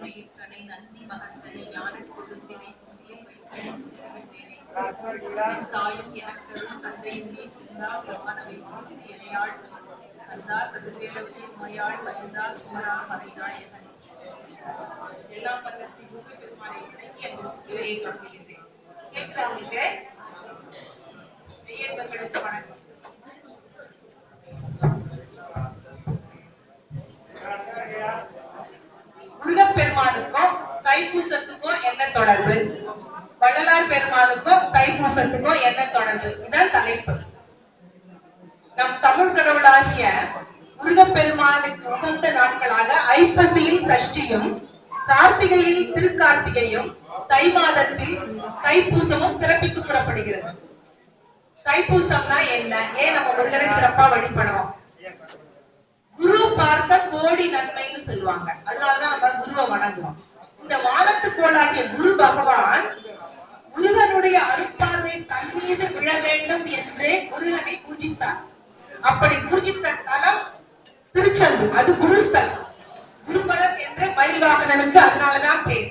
பெருமையிற்றனை நந்தி மகந்தனை ஞான கொடுத்தினை தாயும் எனக்கரும் தந்தையும் நீ சிந்தா பிரமாணவை எனையாள் தந்தார் பிரதிவேலவதி உமையாள் மகிழ்ந்தால் குமரா மறைநாயகன் எல்லாம் வந்த ஸ்ரீ முருகப் பெருமானை வணங்கி அந்த உரையை தொடங்குகின்றேன். கேட்குதா உங்களுக்கு? பெரியவர்களுக்கு வணக்கம். முருகப்பெருமானுக்கும் தைப்பூசத்துக்கும் என்ன தொடர்பு? வள்ளலார் பெருமானுக்கும் தைப்பூசத்துக்கும் என்ன தொடர்பு? இதான் தலைப்பு. நம் தமிழ் கடவுளாகிய முருகப்பெருமானுக்கு உகந்த நாட்களாக ஐப்பசியில் சஷ்டியும் கார்த்திகையில் திருக்கார்த்திகையும் தை மாதத்தில் தைப்பூசமும் சிறப்பித்து கூறப்படுகிறது. தைப்பூசம்னா என்ன? ஏன் நம்ம முருகனை சிறப்பா வழிபடுறோம்? குரு பார்க்க கோடி நன்மைன்னு சொல்லுவாங்க. அதனாலதான் நம்ம குருவை வணங்குவோம். இந்த வானத்து கோளாகிய குரு பகவான் முருகனுடைய அருட்பார்வை தன் மீது விழ வேண்டும் என்று முருகனை பூஜித்தார். அப்படி பூஜித்த தலம் திருச்செந்தூர். அது குருஸ்தலம். குருபலம் என்ற மயில்வாகனனுக்கு அதனாலதான் பேர்.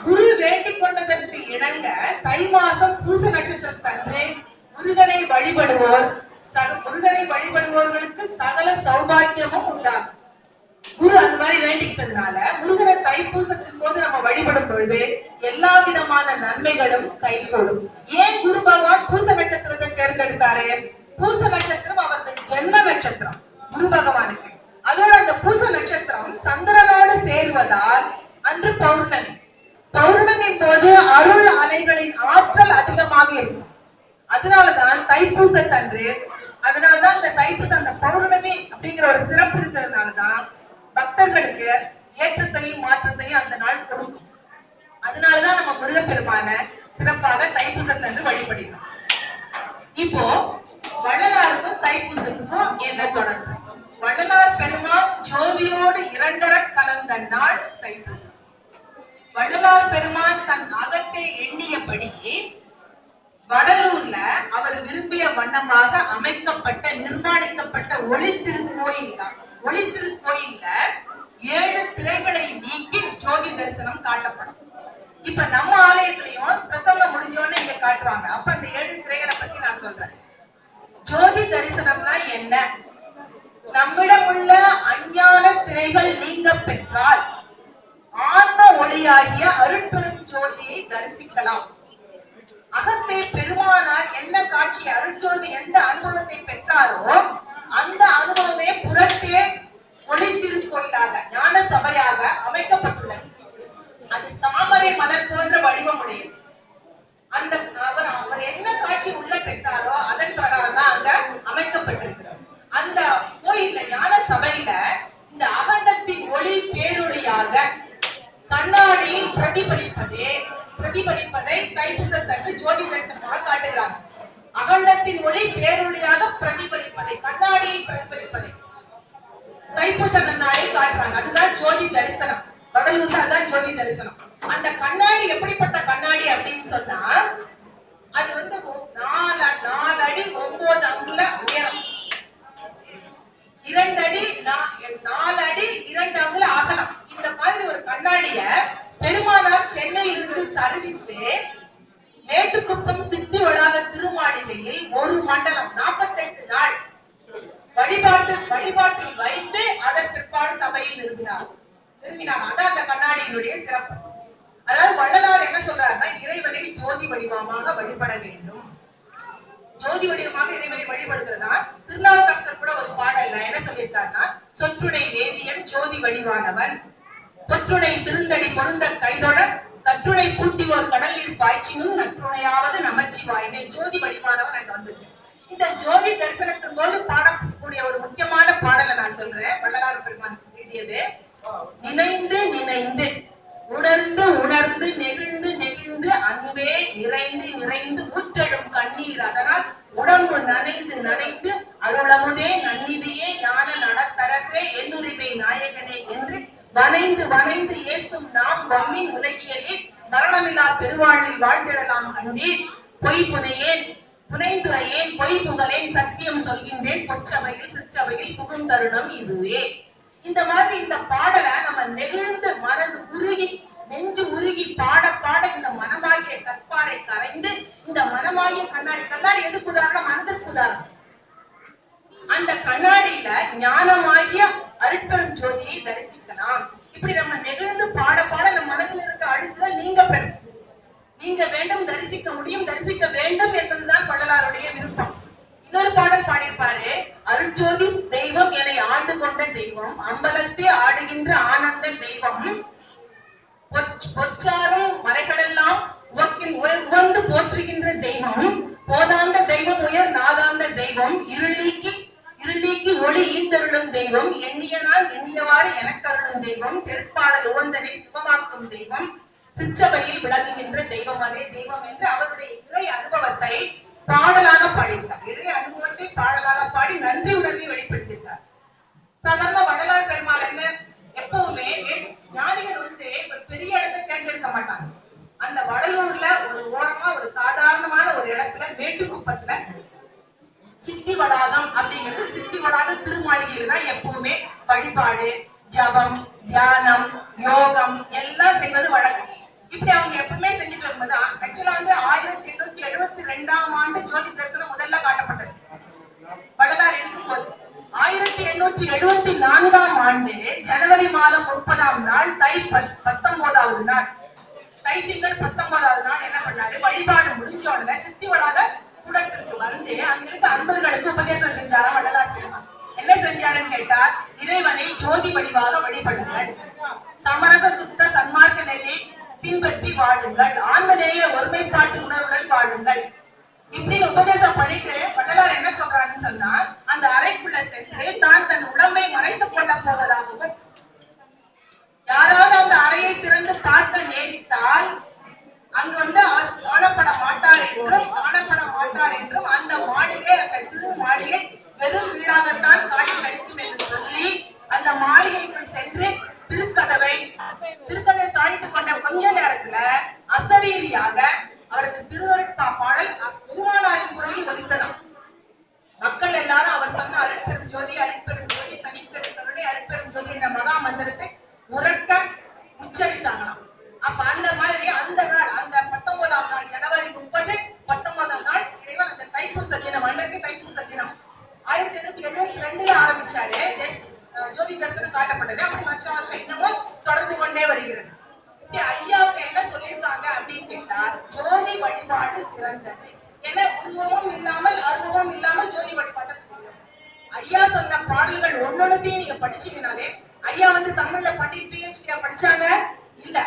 குரு வேண்டிக் கொண்டதற்கு இணங்க தை மாசம் பூச நட்சத்திரத்தன்றே முருகனை வழிபடுவோர்களுக்கு சகல சௌபாகியமும் உண்டாகும். குரு அந்த மாதிரி வேண்டிக்கிட்டதுனால முருகனை தைப்பூசத்தின் போது நம்ம வழிபடும் பொழுது எல்லா விதமான நன்மைகளும் கைகூடும். ஏன் குரு பகவான் பூச நட்சத்திரத்தை தேர்ந்தெடுத்தாரு? பூச நட்சத்திரம் அவரது ஜென்ம நட்சத்திரம் குரு பகவானுக்கு. அதோட அந்த பூச நட்சத்திரம் சந்திரனோடு சேருவதால் அன்று பௌர்ணமி. பௌர்ணமி போது அருள் அலைகளின் ஆற்றல் அதிகமாக இருக்கும். அதனாலதான் தைப்பூசத்தன்று, அதனாலதான் அந்த தைப்பூசம் அந்த பௌர்ணமி அப்படிங்கிற ஒரு சிறப்பு இருக்கிறதுனாலதான் பக்தர்களுக்கு ஏற்றத்தையும் மாற்றத்தையும் அந்த நாள் கொடுக்கும். அதனாலதான் நம்ம முருகப்பெருமான சிறப்பாக தைப்பூசத்தன்று வழிபடுகிறோம். இப்போ வள்ளலாருக்கும் தைப்பூசத்துக்கும் என்ன தொடர்பு? வள்ளலார் பெருமான் ஜோதியோடு இரண்டர கலந்த நாள் தைப்பூசம். வள்ளலார் பெருமான் தன் அகத்தை எண்ணியபடி வடலூர்ல அவர் விரும்பிய வண்ணமாக அமைக்கப்பட்ட நிர்மாணிக்கப்பட்ட ஒளி திருக்கோயில் தான். ஒளி திருக்கோயில்ல 7 திரைகளை நீக்கி ஜோதி தரிசனம் காட்டப்படும். இப்ப நம்ம ஆலயத்திலையும் பிரசங்கம் முடிஞ்சோன்னு இங்க காட்டுவாங்க. அப்ப அந்த 7 திரைகளை பத்தி நான் சொல்றேன். ஜோதி தரிசனம்னா என்ன? நம்மிடம் உள்ள அஞ்ஞான திரைகள் நீங்க பெற்றால் ஆன்ம ஒளியாகிய அருட்பெரும் ஜோதியை தரிசிக்கலாம். அகத்தை பெருமானார் என்ன காட்சி அருட்ஜோதி எந்த அனுபவத்தை பெற்றாரோ அந்த அனுபவமே புறத்தே ஒளி திருக்கோயிலாக ஞான சபையாக அமைக்கப்பட்டுள்ளது. அது தாமரை மலர் போன்ற வடிவமுடையது. அந்த அவர் என்ன காட்சி உள்ள பெற்றாரோ அதன் பிரகாரம் தான் அங்க அமைக்கப்பட்டிருக்கிறார். அந்த கோயில்ல ஞான சபையில இந்த அகண்டத்தின் ஒளி பேரொளியாக கண்ணாடியில் பிரதிபலிப்பதை தைப்பூசத்தன்று ஜோதி தரிசனமாக காட்டுகிறாங்க. அகண்டத்தின் ஒளி பேரொளியாக பிரதிபலிப்பதை, கண்ணாடியில் பிரதிபலிப்பதை தைப்பூச கண்ணாடி காட்டுறாங்க. அதுதான் ஜோதி தரிசனம். வடலூர்ல அதான் ஜோதி தரிசனம். அந்த கண்ணாடி எப்படிப்பட்ட கண்ணாடி அப்படின்னு சொன்னா, அது வந்து 4 அடி 9 அங்குல உயரம், 2 அடி 4 அடி 2 அங்குல அகலம். இந்த மாதிரி ஒரு கண்ணாடிய பெருமானார் சென்னையிலிருந்து தருவித்து மேட்டுக்குப்பம் சித்தி வளாக திருமாளிகையில் ஒரு மண்டலம் 48 நாள் வழிபாட்டில் வைத்து அதன் பிற்பாடு சபையில் திரும்பினார். அதான் அந்த கண்ணாடியினுடைய சிறப்பு. அதாவது வள்ளலார் என்ன சொல்றாருன்னா, இறைவனை ஜோதி வடிவமாக வழிபட வேண்டும். ஜோதி வடிவமாக இறைவனை வழிபடுகிறதா திருநாவுக்கரசர் கூட ஒரு பாடல்ல என்ன சொல்லியிருக்காருன்னா, சொற்றுடை வேதியன் ஜோதி வடிவானவன் தொற்றுடை திருந்தடி பொருந்த கைதொட கற்றுடை பூட்டி ஒரு கடலில் பாய்ச்சினும் நற்றுணையாவது நமச்சிவாயமே. ஜோதி வடிவானவன் அங்க வந்திருக்கு. இந்த ஜோதி தரிசனத்தின் போது பாடக்கூடிய ஒரு முக்கியமான பாடலை நான் சொல்றேன். வள்ளலார் பெருமான் எழுதியது. நினைந்து நினைந்து உணர்ந்து உணர்ந்து நெகிழ்ந்து நெகிழ்ந்து அன்பே நிறைந்து நிறைந்து ஊற்றெடும் கண்ணீர் அதனால் உடம்பு நனைந்து நனைந்து அருளமுதே நன்னிதியே ஞான நடத்தரசே என்னுரிமை நாயகனே என்று வனைந்து வனைந்து ஏத்தும் நாம் வம்மின் உலகியலே மரணமில்லா பெருவாழ்வில் வாழ்ந்திடலாம் கண்டேன். பொய் புனையேன் புனைந்துரையேன் பொய் புகழேன் சத்தியம் சொல்கின்றேன் பொச்சபையில் சிற்றபையில் புகுந்தருணம் இதுவே. இந்த மாதிரி இந்த பாடலை நம்ம நெகிழ்ந்து மனது உருகி போதாந்த தெய்வம் உயர் நாதாந்த தெய்வம் இருள் நீக்கி ஒளி ஈந்தருளும் தெய்வம் எண்ணியனால் எண்ணியவாறு எனக்கருளும் தெய்வம் திருப்பாடல் உவந்தனை சிவமாக்கும் தெய்வம் சிற்றபையில் விளங்குகின்ற தெய்வம் அதே தெய்வம் என்று அவருடைய இறை அனுபவத்தை பாடலாக பாடியிருக்கார். இறை அனுபவத்தை பாடலாக பாடி நன்றி உணர்வை வெளிப்படுத்தியிருக்கார். சாதாரண வள்ளலார் பெருமாள் என்ன எப்பவுமே ஞானிகள் வந்து ஒரு பெரிய இடத்தை தேர்ந்தெடுக்க மாட்டாங்க. அந்த வடலூர்ல ஒரு ஓரமா ஒரு சாதாரணமான ஒரு இடத்துல மேட்டுக்குப்பத்துல சித்தி வளாகம் அப்படிங்கிறது சித்தி வளாக திருமாளிகையில தான் எப்பவுமே வழிபாடு ஜபம் தியானம் யோகம் எல்லாம் செய்வது வழக்கம். இப்படி அவங்க எப்பவுமே செஞ்சுட்டு வரும்போதுதான் ஆக்சுவலா வந்து 1872ஆம் ஆண்டு ஜோதி தரிசனம் முதல்ல காட்டப்பட்டது வள்ளலார் இருக்கும்போது. 1874ஆம் ஆண்டு ஜனவரி மாதம் 30ஆம் நாள் தை 19வது நாள் தை திங்கள் 19வது நாள் என்ன பண்ணாரு, வழிபாடு முடிஞ்ச உடனே சித்தி வளாக கூடத்திற்கு வந்து அங்க இருக்க அன்பர்களுக்கு உபதேசம் செஞ்சாரா வள்ளலார் பெருமாள். என்ன செஞ்சாருன்னு கேட்டா, இறைவனை ஜோதி வடிவாக வழிபடுங்கள், சமரச சுத்த சன்மார்க்க நெறியை பின்பற்றி வாழுங்கள், ஆன்மநேய ஒருமைப்பாட்டு உணர்வுடன் வாழுங்கள் இப்படின்னு உபதேசம் பண்ணிட்டு வள்ளலார் என்ன சொல்றாருன்னு சொன்னா, அந்த அறைக்குள்ள சென்று தான் தன் உடம்பை மறைத்துக் கொள்ள போவதாகவும் யாராவது அந்த அறையை திறந்து பார்க்க நேரிட்டால் அங்கு வந்து அவர் காணப்பட மாட்டார் என்றும் அந்த மாளிகை அந்த திரு மாளிகை வெறும் வீடாகத்தான் காட்சி அளிக்கும் என்று சொல்லி அந்த மாளிகைக்குள் சென்று திருக்கதவை தாழ்த்துக் கொண்ட கொஞ்ச நேரத்துல அசரீரியாக அவரது திருவருட்பா பாடல் பெருமானாரின் குரலில் ஒலித்ததாம். மக்கள் எல்லாரும் அவர் சொன்ன அருட்பெரும் ஜோதி தனிப்பெரும் கருணை அருட்பெரும் ஜோதி என்ற மகா மந்திரத்தை உறக்க உச்சரித்தாங்களாம். அப்ப அந்த மாதிரி அந்த நாள் அந்த 19ஆம் நாள் ஜனவரி 30 19ஆம் நாள் இறைவன் அந்த தைப்பூச தினம் அன்றைக்கு தைப்பூச தினம் 1872ல ஆரம்பிச்சாரு ஜோதி தரிசனம் காட்டப்பட்டது. அப்படி வருஷம் இன்னமும் தொடர்ந்து கொண்டே வருகிறது. ஐயாவுக்கு என்ன சொல்லியிருக்காங்க அப்படின்னு கேட்டா, ஜோதி வழிபாடு சிறந்தது. ஏன்னா உருவமும் இல்லாமல் அருவமும் இல்லாமல் ஜோதி வழிபாட்டை சொல்லியிருக்காங்க. ஐயா சொன்ன பாடல்கள் ஒன்னொன்னையும் நீங்க படிச்சீங்கனாலே, ஐயா வந்து தமிழ்ல பண்ணி PhD படிச்சாங்க இல்ல,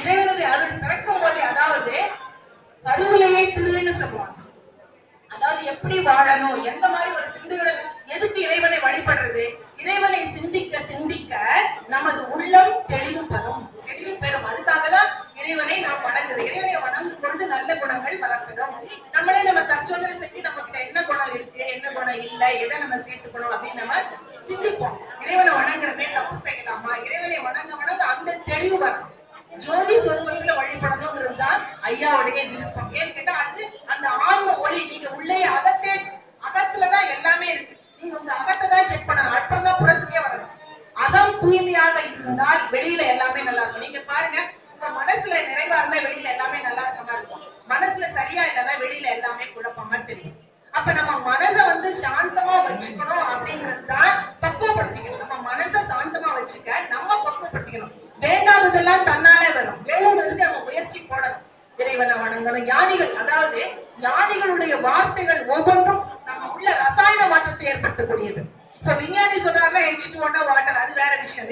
இறைவனுடைய அருள் பிறக்கும் போதே, அதாவது கருவிலேயே திருன்னு சொல்லுவாங்க. அதாவது எப்படி வாழணும், எந்த மாதிரி ஒரு சிந்துகள், எதுக்கு இறைவனை வழிபடுறது, இறைவனை சிந்திக்க சிந்திக்க நமது உள்ளம் தெளிவு பெறும். அதுக்காக தான் இறைவனை நாம் வணங்குறோம். இறைவனை வணங்கும் பொழுது நல்ல குணங்கள் வளர்க்கிறோம். நம்மளே நம்ம தற்சோதனை செஞ்சு நம்ம கிட்ட என்ன குணம் இருக்கு, என்ன குணம் இல்லை, எதை நம்ம சேர்த்துக்கணும் அப்படின்னு நம்ம சிந்திப்போம். இறைவனை வணங்குறமே தப்பு செய்யலாமா, இறைவனை வணங்க அந்த தெளிவு வரும். ஜோதி சொரூபத்துல வழிபடணுங்கிறது தான் ஐயாவுடைய விருப்பம். ஏன்னு கேட்டா அது அந்த ஆன்ம ஒளி. நீங்க உள்ளே அகத்துலதான் எல்லாமே இருக்கு. நீங்க உங்க அகத்தை தான் செக் பண்ணணும், அப்புறம் தான் புறத்துக்கே வரணும். அகம் தூய்மையாக இருந்தால் வெளியில எல்லாமே நல்லா இருக்கும். நீங்க பாருங்க, உங்க மனசுல நிறைவா இருந்தா வெளியில எல்லாமே நல்லா இருக்க மாதிரி இருக்கும். மனசுல சரியா இல்லைன்னா வெளியில எல்லாமே குழப்பமா தெரியும். அப்ப நம்ம மனதை வந்து சாந்தமா வச்சுக்கணும் அப்படிங்கிறது தான் பக்குவப்படுத்திக்கணும். நம்ம மனசை சாந்தமா வச்சுக்க நம்ம பக்குவப்படுத்திக்கணும். வேண்டாததெல்லாம் தன்னாலே வரும். வேணுங்கிறதுக்கு நம்ம முயற்சி போடணும். இறைவனை வணங்கணும். ஞானிகள், அதாவது ஞானிகளுடைய வார்த்தைகள் ஒவ்வொன்றும் நம்ம உள்ள ரசாயன மாற்றத்தை ஏற்படுத்தக்கூடியது. இப்ப விஞ்ஞானி சொல்றாருன்னா H2O வாட்டர், அது வேற விஷயம்.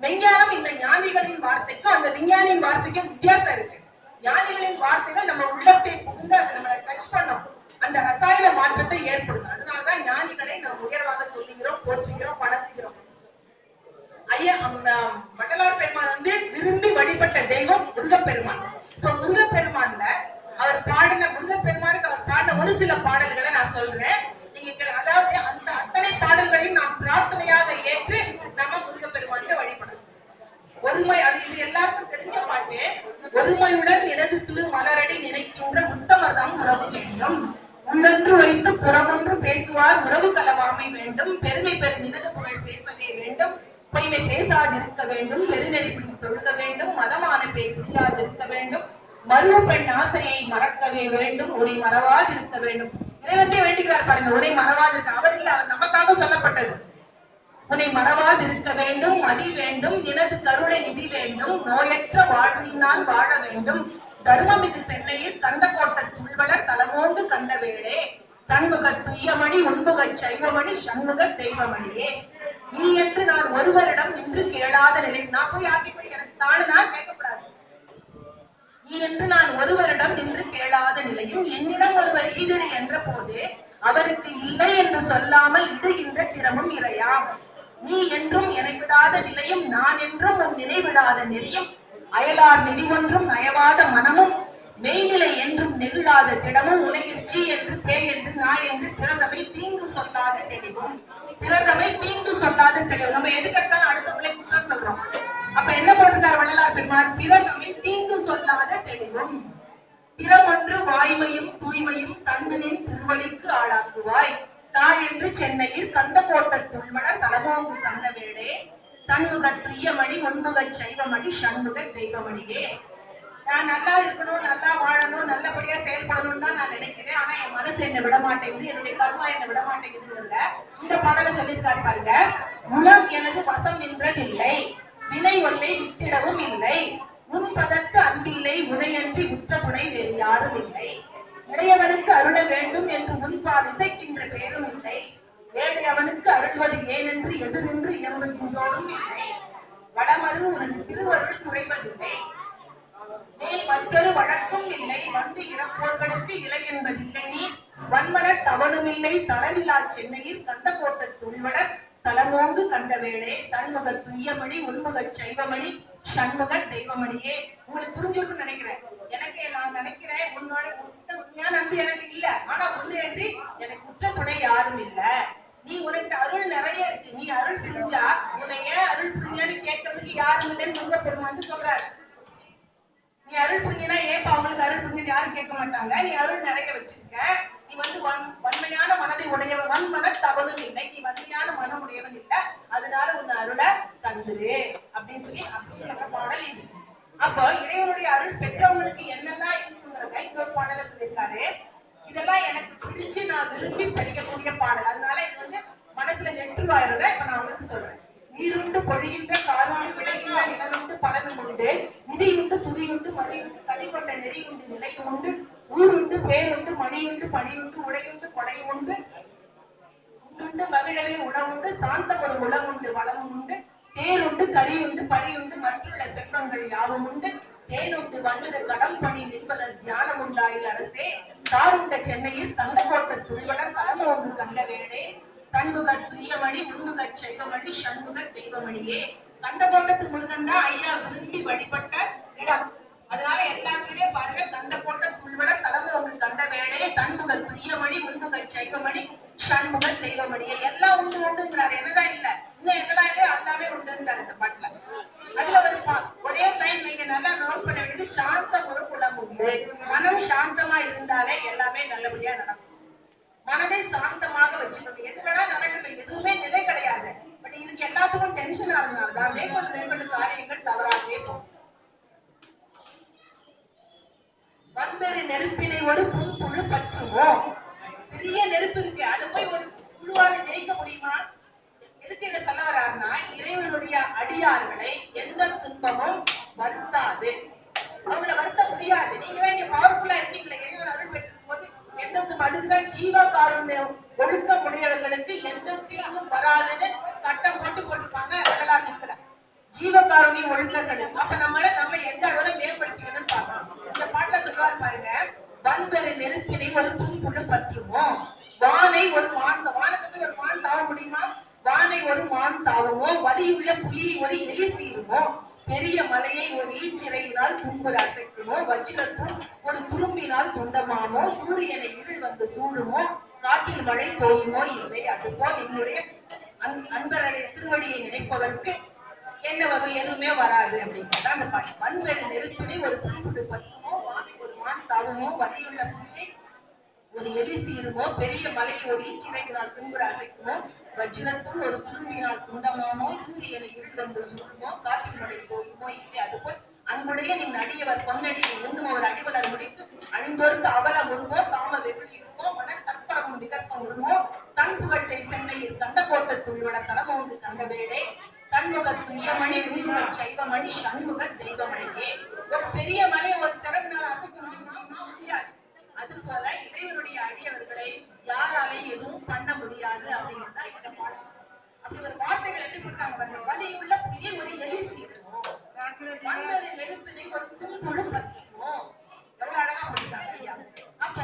விஞ்ஞானம் இந்த ஞானிகளின் வார்த்தைக்கும் அந்த விஞ்ஞானியின் வார்த்தைக்கும் வித்தியாசம் இருக்கு. ஞானிகளின் வார்த்தைகள் நம்ம உள்ளத்தை புகுந்து அதை நம்ம டச் பண்ணோம், அந்த ரசாயன மாற்றத்தை ஏற்படுத்தும். அதனாலதான் ஞானிகளை நாம் உயர்வாக சொல்லுகிறோம், போற்றுகிறோம், வணங்குகிறோம். ஐயா வள்ளலார் பெருமான் வந்து விரும்பி வழிபட்ட தெய்வம் முருகப்பெருமான். இப்ப முருகப்பெருமான்ல அவர் பாடின முருகப்பெருமானுக்கு அவர் பாடின ஒரு சில பாடல்களை நான் சொல்றேன். நீங்க அதாவது அந்த அத்தனை பாடல்களையும் நாம் பிரார்த்தனையாக ஏற்று நம்ம முருகப்பெருமானிட வழிபடணும். ஒருமை, அது இது எல்லாருக்கும் தெரிஞ்ச பாட்டு. ஒருமையுடன் எனது திரு மலரடி நினைக்கின்ற முத்தமர்தம் உறவு வேண்டும், உள்ளொன்று வைத்து புறமொன்று பேசுவார் உறவு கலவாமை வேண்டும், பெருமை பெரு நினது புகழ் பேசவே வேண்டும், பொய்மை பேசாதிருக்க வேண்டும், பெருநெறி பிடி தொழுக வேண்டும், மதமான பேய் புரியாதிருக்க வேண்டும், மருவ பெண் ஆசையை மறக்கவே வேண்டும், உரை மறவாதிருக்க வேண்டும். இறைவனே வேண்டிக்கிறார் பாருங்க, உரை மறவாதிருக்க. அவர் இல்ல, அவர் நமக்காக சொல்லப்பட்டது. உன்னை மறவாதிருக்க வேண்டும், மதி வேண்டும், எனது கருணை நிதி வேண்டும், நோயற்ற வாழ்வில் நான் வாழ வேண்டும், தர்மம் இது சென்னையில் கண்ட கோட்ட துள்வளர் தலமோந்து கண்ட வேடே, தன்முக துய்யமணி உண்முக சைவமணி சண்முக தெய்வமணியே, நீ என்று நான் ஒருவரிடம் நின்று கேளாத நிலை. நான் போய் ஆக்கி போய் எனக்கு தானு நான் கேட்கக்கூடாது. நீ என்று நான் ஒருவரிடம் நின்று கேளாத நிலையும் வேண்டும், என்னிடம் ஒருவர் ஈதிடு என்ற போது அவருக்கு இல்லை என்று சொல்லாமல் இடுகின்ற திறமும் இறையாம். நீ என்றும் என்னை விடாத நிலையும், நான் என்றும் உன் நினைவிடாத நெறியும், அயலார் நெறி ஒன்றும் நயவாத மனமும், மெய்நிலை என்றும் நெகிழாத திடமும், உலகில் சீ என்று பேய் என்று நாய் என்று பிறந்தமை தீங்கு சொல்லாத தெளிவும். பிறந்தமை தீங்கு சொல்லாத தெளிவு. நம்ம எதுக்கெடுத்தாலும் அடுத்தவங்களை குற்றம் சொல்றோம். அப்ப என்ன போட்டிருக்கார் வள்ளலார் பெருமாள்? பிறந்தமை தீங்கு சொல்லாத தெளிவும். திறமொன்று வாய்மையும் தூய்மையும் தந்தனின் திருவழிக்கு ஆளாக்குவாய். தாய் என்று சென்னையில் கந்த கோட்டத்துள் மலர் தலமோங்கு கந்த வேடே, தன்முக துய்யமணி ஒன்முக சைவமணி சண்முக தெய்வமணியே. நான் நல்லா இருக்கணும், நல்லா வாழணும், நல்லபடியா செயல்படணும்னு தான் நான் நினைக்கிறேன். ஆனா என் மனசு என்ன விட மாட்டேங்குது, என்னுடைய கர்மா என்ன விட மாட்டேங்குதுங்கிறத இந்த பாடலை சொல்லியிருக்காரு பாருங்க. உளம் எனது வசம் நின்றதில்லை, வினை ஒல்லை விட்டிடவும் இல்லை, உன் பதத்து அன்பில்லை, உனையன்றி உற்ற துணை வேறு யாரும் இல்லை. இளையவனுக்கு அருள வேண்டும் என்று உன்பால் இசைக்கின்ற பேரும் இல்லை, ஏழை அவனுக்கு அருள்வது ஏனென்று எதிரின்று இயம்புகின்றோரும் இல்லை. வளமரு உனது திருவருள் குறைவதில்லை, மேல் மற்றொரு வழக்கும் இல்லை, வந்து இறப்போர்களுக்கு இலை என்பதில்லை. நீ வன்மன தவணுமில்லை, தளவிலா சென்னையில் கந்த கோட்டத்து உள்வளர் தலமோங்கு கண்ட வேளே, தன்முக துய்யமணி உன்முக சைவமணி சண்முக தெய்வமணியே. உங்களுக்கு புரிஞ்சிருக்குன்னு நினைக்கிறேன். எனக்கு நான் நினைக்கிறேன், உன்னோட உண்மையான அன்பு எனக்கு இல்ல, ஆனா உன்னை என்று எனக்கு உற்ற துணை யாரும் இல்ல. நீ உனக்கு அருள் நிறைய இருக்கு, நீ அருள் புரிஞ்சா உன்னை ஏன் அருள் புரிஞ்சான்னு கேட்கறதுக்கு யாரும் இல்லைன்னு முருகப்பெருமான் சொல்றாரு. நீ அருள் புரிஞ்சினா ஏப்ப அவங்களுக்கு அருள் புரிஞ்சு யாரும் கேட்க மாட்டாங்க. நீ அருள் நிறைய வச்சிருக்க, நீ வந்து வன்மையான மனதை உடையவன், வன்மன தவறும் இல்லை, நீ வன்மையான மனம் உடையவன் இல்ல, அதனால உன் அருளை தந்துரு அப்படின்னு சொல்லி அப்படின்னு சொல்ற பாடல் இது. அப்போ இறைவனுடைய அருள் பெற்றவங்களுக்கு என்னெல்லாம் இருக்குங்கிறத இன்னொரு பாடல சொல்லியிருக்காரு. இதெல்லாம் எனக்கு பிடிச்சு நான் விரும்பி படிக்கக்கூடிய பாடல், அதனால இது வந்து மனசுல நெற்றுவாயிரத இப்ப நான் உங்களுக்கு சொல்றேன். நீருண்டு பொழிகின்ற காருண்டு விளைகின்ற நிலனுண்டு பலனும் உண்டு, நிதியுண்டு துதியுண்டு மதியுண்டு கதி கொண்ட நெறி உண்டு நிலையும் உண்டு, ஊருண்டு பேருண்டு மணியுண்டு பணியுண்டு உடையுண்டு கொடையும் உண்டு, உண்டுண்டு மகிழவே உணவுண்டு சாந்தம் ஒரு உணவுண்டு வளமும் உண்டு, தேருண்டு கரியுண்டு பரியுண்டு மற்றுள்ள செல்வங்கள் யாவும் உண்டு, தேனுண்டு வண்டுது கடம் பணி நின்பதன் தியானம் உண்டாயில் அரசே, தாருண்ட சென்னையில் கந்த கோட்ட துணிவளர் தலமோங்கு கண்ட வேடே, தன்முக துய்யமணி உன்முக சைவமணி சண்முக தெய்வமணியே. கந்த கோட்டத்து முருகன் தான் ஐயா விரும்பி வழிபட்ட இடம். அதனால எல்லாத்துலயே பாருங்க, கந்த கோட்ட துள்வளர் தலமோங்கு கண்ட வேடே, தன்முக துய்யமணி உன்முக சைவமணி சண்முக தெய்வமணியே. எல்லாம் உண்டு உண்டுங்கிறாரு. என்னதான் இல்ல, இன்னும் என்னதான் இல்ல, எல்லாமே உண்டுன்றாரு இந்த பாட்டுல. அதுல ஒரு ஒரே லைன் நீங்க நல்லா நோட் பண்ண வேண்டியது, சாந்த ஒரு குலம் உண்டு. மனம் சாந்தமா இருந்தாலே எல்லாமே நல்லபடியா நடக்கும். மனதை சாந்தமாக வச்சுக்கணும், எது வேணா நடக்கணும், எதுவுமே நிலை கிடையாது. பட் இதுக்கு எல்லாத்துக்கும் டென்ஷன் ஆகுறதுனாலதான் மேற்கொண்டு மேற்கொண்டு காரியங்கள் தவறாகவே போகும். வன்பெரு நெருப்பினை ஒரு புன்புழு பற்றுவோம். பெரிய நெருப்பு இருக்கு, அதை போய் ஒரு புழுவால ஜெயிக்க முடியுமா? எதுக்கு என்ன சொல்ல வர்றாருன்னா, இறைவனுடைய அடியார்களை எந்த துன்பமும் வருத்தாது, அவங்களை வருத்த முடியாது. நீங்க இங்க பவர்ஃபுல்லா இருக்கீங்களே, இறைவன் அருள் பெற்றிருக்கும் போது எந்த துன்பம், அதுக்குதான் ஜீவகாருண்யம் ஒழுக்க முடியவர்களுக்கு எந்த தீங்கும் வராதுன்னு சட்டம் போட்டிருப்பாங்க வள்ளலார் புக்குல. ஜீவகாருண்ய ஒழுக்கங்களுக்கு அப்ப நம்ம எந்த அளவுல மேம்படுத்திக்கணும்னு பார்க்கணும். இந்த பாட்டுல சொல்லுவாரு பாருங்க, வன்பெரு நெருப்பினை ஒரு புன்புழு பற்றுவோம், வானை ஒரு மான், வானத்துக்கு ஒரு மான் தாவ முடியுமா? வானை ஒரு மான் தாவமோ, வலியுள்ள புலியை ஒரு எலி சீருமோ, பெரிய மலையை ஒரு ஈச்சிறையினால் துன்புற அசைக்குமோ, வஜ்ரத்தும் ஒரு துரும்பினால் துண்டமாமோ, சூரியனை இருள் வந்து சூடுமோ, காட்டில் மழை தோயுமோ இல்லை. அதுபோல் என்னுடைய அன்பருடைய திருவடியை நினைப்பவருக்கு என்ன வரும், எதுவுமே வராது அப்படிங்கிறத அந்த பாட்டு. வன்பெரு நெருப்பினை ஒரு புன்புழு பற்றுமோ, வானை ஒரு மான் தாவமோ, வலியுள்ள புலியை ஒரு எலி சீருமோ, பெரிய மலையை ஒரு ஈச்சிறையினால் துன்புற அசைக்குமோ, வஜ்ரத்துள் ஒரு துரும்பினால் துண்டமாமோ, சூரியனை இருள் வந்து சூடுமோ, காற்றில் மழை தோயுமோ இல்லை. அதுபோல் அன்புடைய நின் அடியவர் பொன்னடி உண்ணும் அவர் அடிவலர் முடித்து அணிந்தோருக்கு அவல முருமோ, காம வெகுளியுமோ, மன தற்பரமும் விகற்பம் உருமோ, தன் புகழ் செய் சென்னையில் கந்த கோட்டத்துள்வள தலமோங்கு கண்ட வேடே, தன்முக துய்யமணி உன்முக சைவமணி சண்முக தெய்வமணியே. ஒரு பெரிய மலையை ஒரு சிறகுனால் அசைக்கணும்னா முடியாது. அது போல இறைவனுடைய அடியவர்களை யாராலையும் எதுவும் பண்ண முடியாது அப்படிங்கிறதா இந்த பாடம். அப்படி ஒரு வார்த்தைகள் எப்படி போட்டாங்க பாருங்க, வலியுள்ள புலியை ஒரு எலி சீருமோ, வன்பெரு நெருப்பினை ஒரு புன்புழு பற்றுமோ. எவ்வளவு அழகா போட்டாங்க ஐயா. அப்போ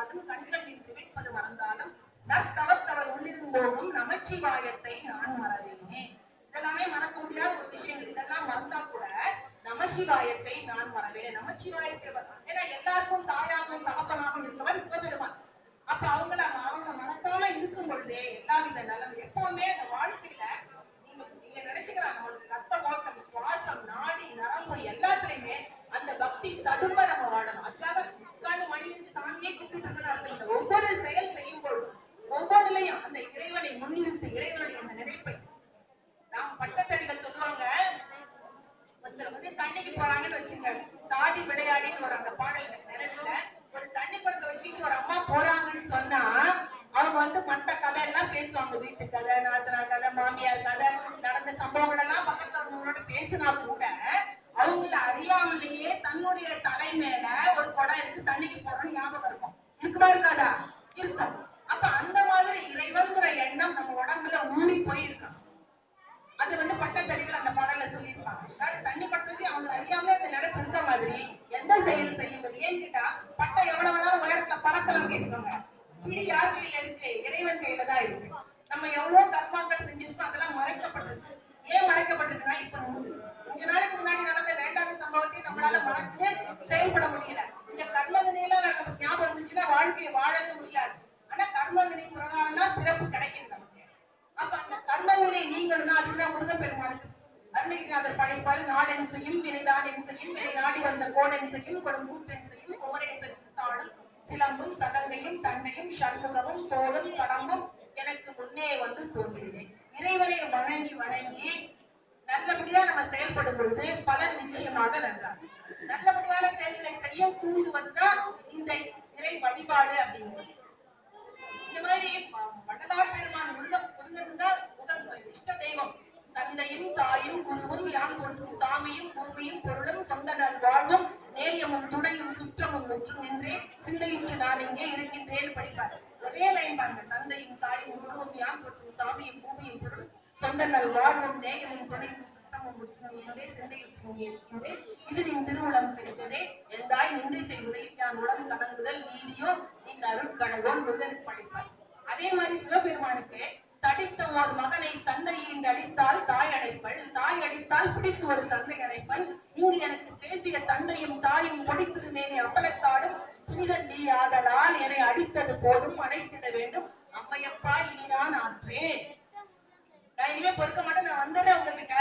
மறந்தாலும் கண்கள் நினைப்பது மறந்தாலும் நற்தவத்தவர் உள்ளிருந்தோடும் நமச்சிவாயத்தை நான் மறவேனே. இதெல்லாமே மறக்க முடியாத ஒரு விஷயங்கள். இதெல்லாம் மறந்தா கூட நமசிவாயத்தை நான் மறவேனே. நமச்சிவாயத்தை ஏன்னா எல்லாருக்கும் தாயாகவும் தகப்பனாகவும் இருக்கவர் சிவபெருமான். அப்ப அவங்க மறக்காம இருக்கும் பொழுதே எல்லாவித நலம் எப்பவுமே அந்த வாழ்க்கையில நீங்க நினைச்சுக்கலாம். நம்மளுக்கு ரத்த ஓட்டம், சுவாசம், நாடி, நரம்பு எல்லாத்துலயுமே அந்த பக்தி ததும்ப நம்ம வாழணும். அதுக்காக உட்கார்ந்து மணிலிருந்து சாமியே கூப்பிட்டு இருக்கணும் அர்த்தம் இல்லை. ஒவ்வொரு செயல் செய்யும் பொழுது ஒவ்வொன்றுலையும் அந்த இறைவனை முன்னிறுத்து இறைவனுடைய அந்த நினைப்பை நாம் பட்டத்தடிகள் சொல்லுவாங்க. ஒருத்தர் வந்து தண்ணிக்கு போறாங்கன்னு வச்சுங்க, தாடி விளையாடின்னு ஒரு அந்த பாடல் எனக்கு நினைவுல ஒரு தண்ணி குடத்தை வச்சுட்டு ஒரு அம்மா போறாங்கன்னு சொன்னா அவங்க வந்து மற்ற கதை எல்லாம் பேசுவாங்க. வீட்டு கதை, நாத்தனார் கதை, மாமியார் கதை, நடந்த சம்பவங்கள் எல்லாம் பக்கத்துல அவங்களோட பேசினா கூட அவங்கள அறியாமலேயே தன்னுடைய தலை மேல ஒரு குடம் இருக்கு, தண்ணிக்கு போறோம்னு ஞாபகம் இருக்கும். இருக்குமா இருக்காதா? இருக்கும். அப்ப அந்த மாதிரி இறைவன்கிற எண்ணம் நம்ம உடம்புல ஊறி போயிருக்கணும். அது வந்து பட்டத்தடிகள் அந்த பாடல்ல சொல்லியிருப்பாங்க. அதாவது தண்ணி படுத்து அவங்க அறியாமலே அந்த நினைப்பு இருக்க மாதிரி எந்த செயல் செய்யும்போது. ஏன்னு கேட்டா பட்டை எவ்வளவு வேணாலும் உயரத்துல பறக்கலாம். கேட்டுக்கோங்க, பிடி யார் கையில இருக்கு? இறைவன் கையில தான் இருக்கு. நம்ம எவ்வளவு கர்மாக்கள் செஞ்சிருக்கோம், அதெல்லாம் மறைக்கப்பட்டிருக்கு. ஏன் மறைக்கப்பட்டிருக்குன்னா இப்ப கொஞ்ச நாளைக்கு முன்னாடி நடந்த வேண்டாத சம்பவத்தை நம்மளால மறந்து செயல்பட முடியல. இந்த கர்ம வினையெல்லாம் நமக்கு ஞாபகம் இருந்துச்சுன்னா வாழ்க்கையை வாழவே முடியாது. ஆனா கர்ம வினை பிரகாரம் தான் பிறப்பு கிடைக்குது நமக்கு. அப்ப அந்த கர்ம வினை நீங்கணும்னா அதுக்குதான் முருகப்பெருமானுக்கு அருணகிரிநாதர் படைப்பால் நாளென் செய்யும் வினைதான் என் செய்யும் வினை நாடி வந்த கோடென் செய்யும் கொடுங்கூற்றன் செய்யும் குமரேன் செய்யும் தாளும் சிலம்பும் சதங்கையும் தண்டையும் சண்முகமும் தோளும் கடம்பும் எனக்கு முன்னே வந்து தோன்றினேன். இறைவனை வணங்கி வணங்கி நல்லபடியா நம்ம செயல்படும் பொழுது பலன் நிச்சயமாக நன்றார். நல்லபடியான செயல்களை செய்ய தூண்டுவதுதான் இந்த இறை வழிபாடு அப்படிங்கிறது. இந்த மாதிரி வள்ளலார் பெருமான் முருகன் தான் இஷ்ட தெய்வம். தந்தையும் தாயும் குருவும் யான் போற்றும் சாமியும் பூமியும் பொருளும் சொந்த நல் வாழ்வும் நேயமும் துணையும் சுற்றமும் முற்றும் என்றே சிந்தையிட்டு நான் இங்கே இருக்கின்றேன் படிப்பார். ஒரே லைன் பாருங்க. தந்தையும் தாயும் குருவும் யான் போற்றும் சாமியும் பூமியும் பொருளும் சொந்த நல் வாழ்வும் நேயமும் துணையும் சுற்றமும் முற்றும் என்றே சிந்தையிட்டு இருக்கின்றேன். இது நின் திருவுளம் பெறுவதே எந்தாய் நிந்தை செய்வதை நான் உளம் கலங்குதல் நீதியோ இந்த அருட்கழகோன் முருகன் படிப்பார். அதே மாதிரி சிவபெருமானுக்கு தடித்த ஓர் மகனை தந்தையின் அடித்தால் தாய் அடைப்பள், தாய் அடித்தால் பிடித்து ஒரு தந்தை அடைப்பள். இங்கு எனக்கு பேசிய தந்தையும் தாயும் பொடித்திருந்தேனே அம்பலத்தாடும் புனிதன் நீ ஆதலால் என்னை அடித்தது போதும் அடைத்திட வேண்டும் அம்மையப்பா இனிதான் ஆற்றேன். நான் இனிமே பொறுக்க மாட்டேன், நான் வந்துடுறேன் உங்ககிட்ட.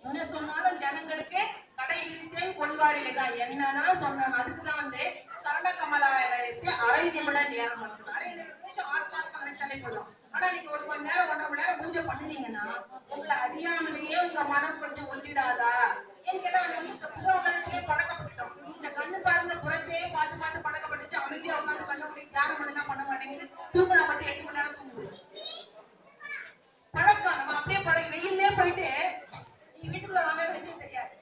என்ன சொன்னாலும் ஜனங்களுக்கு கடை இருந்தேன் கொள்வாரில்லைதான். என்னன்னா சொன்னாங்க. அதுக்குதான் வந்து சரண கமலாலயத்துல அரை நிமிட நேரம் மட்டும். அரை நிமிஷம் ஆத்மார்த்தம் நினைச்சாலே போதும். ஆனா நீங்க 1 மணி நேரம் 1.5 மணி நேரம் பூஜை பண்ணுனீங்கன்னா உங்களை அறியாமலேயே உங்க மனம் கொஞ்சம் ஒட்டிடாதா? ஏன்னு கேட்டா வந்து புறவங்களே பழக்கப்பட்டோம். இந்த கண்ணு பாருங்க புறத்தையே பார்த்து பார்த்து பழக்கப்பட்டுச்சு. அமைதியா உட்காந்து கண்ண முடி தியானம் பண்ணி தான் பண்ண மாட்டேங்குது. தூங்குனா மட்டும் 8 மணி நேரம் தூங்குது. பழக்கம் நம்ம அப்படியே பழகி வெயிலே போயிட்டு நீ வீட்டுக்குள்ள வாங்க வச்சே தெரியாது.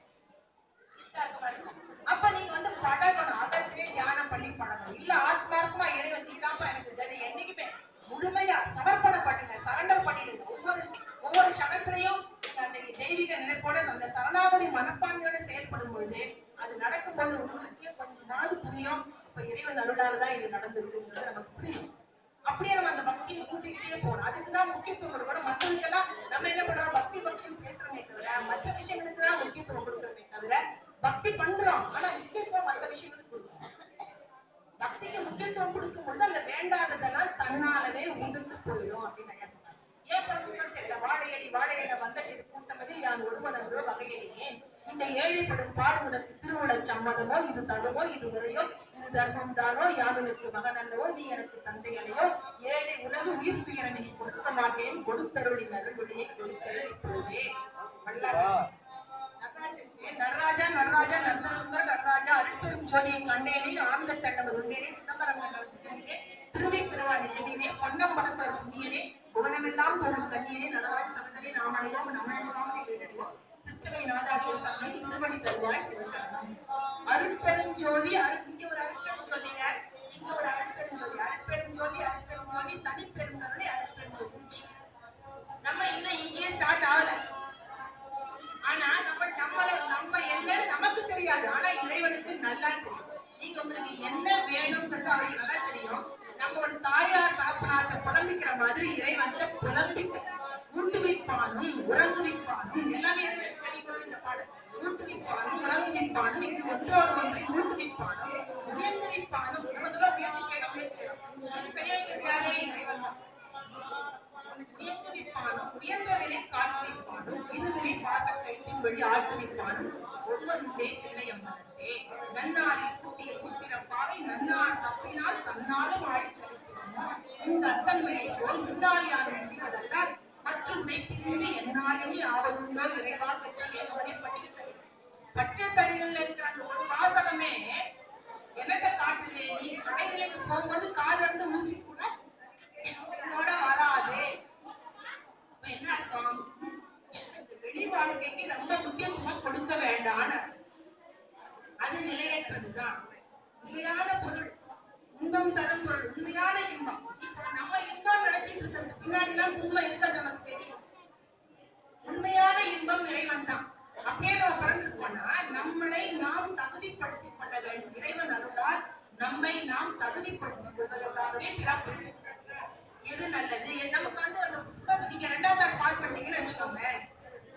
அப்ப நீங்க வந்து பழகணும். அகத்திலே தியானம் பண்ணி பழகணும். இல்ல ஆத்மார்த்தமா இறைவன் நீதான்ப்பா எனக்கு கதி என்னைக்குமே முழுமையா சமர்ப்பணப்படுங்க, சரண்டர் பண்ணிடுங்க. ஒவ்வொரு சனத்திலையும் அந்த தெய்வீக நினைப்போட அந்த சரணாகதி மனப்பான்மையோட செயல்படும் பொழுது அது நடக்கும்போது உங்களுக்கே கொஞ்சமாவது புரியும். இப்ப இறைவன் அருளாலதான் இது நடந்திருக்குங்கிறது நமக்கு புரியும். அப்படியே நம்ம அந்த பக்தியை கூட்டிக்கிட்டே போகணும். அதுக்குதான் முக்கியத்துவம் கொடுக்கணும். மற்றவங்களுக்கெல்லாம் நம்ம என்ன பண்றோம், பக்தின்னு பேசுறோமே தவிர மற்ற விஷயங்களுக்கு தான் முக்கியத்துவம் கொடுக்கறோமே தவிர பக்தி பண்றோம் ஆனா முக்கியத்துவம் மற்ற விஷயங்களுக்கு கொடுக்கணும். பக்திக்கு முக்கியத்துவம் கொடுக்கும் பொழுது அந்த வேண்டாததெல்லாம் தன்னாலவே உதிர்ந்து போயிடும் அப்படின்னு ஐயா சொன்னாங்க. ஏன் படத்துக்கும் தெரியல. வாழையடி வந்த இது கூட்டமதில் யான் ஒருவனன்றோ வகையிலேயே இந்த ஏழைப்படும் பாடு உனக்கு திருவுள சம்மதமோ இது தகுமோ இது முறையோ இது தர்மம் தானோ யானுக்கு மகன் அல்லவோ நீ எனக்கு தந்தை அலையோ ஏழை உலகு உயிர் துயர நீ கொடுக்க மாட்டேன் கொடுத்தருளின் அருள்வழியை கொடுத்தருள் இப்பொழுதே. நடராஜா நடராஜா நந்தசுந்தர் நடராஜா அருட்பெரும் ஜோதியை கண்டேனே ஆழ்ந்த தண்டமது உண்டேனே சிதம்பரம் கண்டே திருவை பெருவாணி செடியிலே பொன்னம் படத்தர் புண்ணியனே புவனமெல்லாம் தோறும் கண்ணியனே நடராஜ சமதனே நாமடையோம் நமழையோம் வீடறிவோம் சிற்சபை நாதாசிய சரணை திருவடி தருவாய் சிவசரணம். அருட்பெரும் ஜோதி இங்க ஒரு அருட்பெரும் ஜோதிங்க, இங்க ஒரு அருட்பெரும் ஜோதி. அருட்பெரும் ஜோதி தனிப்பெரும் கருணை அருட்பெரும் ஜோதி. நம்ம இன்னும் இங்கேயே ஸ்டார்ட் ஆகல. ஊக்குவிப்பானும், இங்கு ஒன்றோடு ஒன்றை ஊக்குவிப்பானும், உயர்ந்துவிப்பானும். நம்ம சொல்ல முயற்சி செய்யறோம். இது செய்ய வைக்கிறது யாரே? இறைவன் தான். உயர்ந்துவிப்பானும், உயர்ந்தவனை காட்டுவிப்பானும், இருவினை பாசக்கைத்தின் வழி ஆட்டுவிப்பானும், ஒருவனுடைய தில்லையம்பலத்தே நன்னாரில் கூட்டிய சூத்திரப்பாவை நன்னார் தப்பினால் தன்னாலும் ஆடி செலுத்துவோமோ இந்த அத்தன்மையை போல் முன்னாளியான முடிவதல்லால் மற்றும் பிரிந்து எந்நாளினி ஆவதுண்டோ இறைவா கட்சி ஏகமணி பட்டியத்தடிகளில் இருக்கிற அந்த ஒரு வாசகமே என்னத்தை காட்டுதே? நீ கடைகளுக்கு போகும்போது காதர்ந்து ஊசி கூட என்னோட வராது. என்ன அர்த்தம்? வெளி வாழ்க்கைக்கு ரொம்ப முக்கியத்துவம் கொடுக்க வேண்டான, அது நிலையற்றதுதான். நிலையான பொருள், இன்பம் தரும் பொருள், உண்மையான இன்பம். இப்ப நம்ம இன்பம் நினைச்சிட்டு இருக்கிறது பின்னாடி எல்லாம் துன்பம் இருக்கிறது நமக்கு தெரியும். உண்மையான இன்பம் இறைவன் தான். அப்படியே நம்ம பறந்து போனா நம்மளை நாம் தகுதிப்படுத்திக் கொள்ள வேண்டும். இறைவன் அருளால் நம்மை நாம் தகுதிப்படுத்திக் கொள்வதற்காகவே பிறப்பு. எது நல்லது? நமக்கு வந்து அந்த நீங்க 2ஆம் கிளாஸ் பாஸ் பண்ணீங்கன்னு வச்சுக்கோங்க,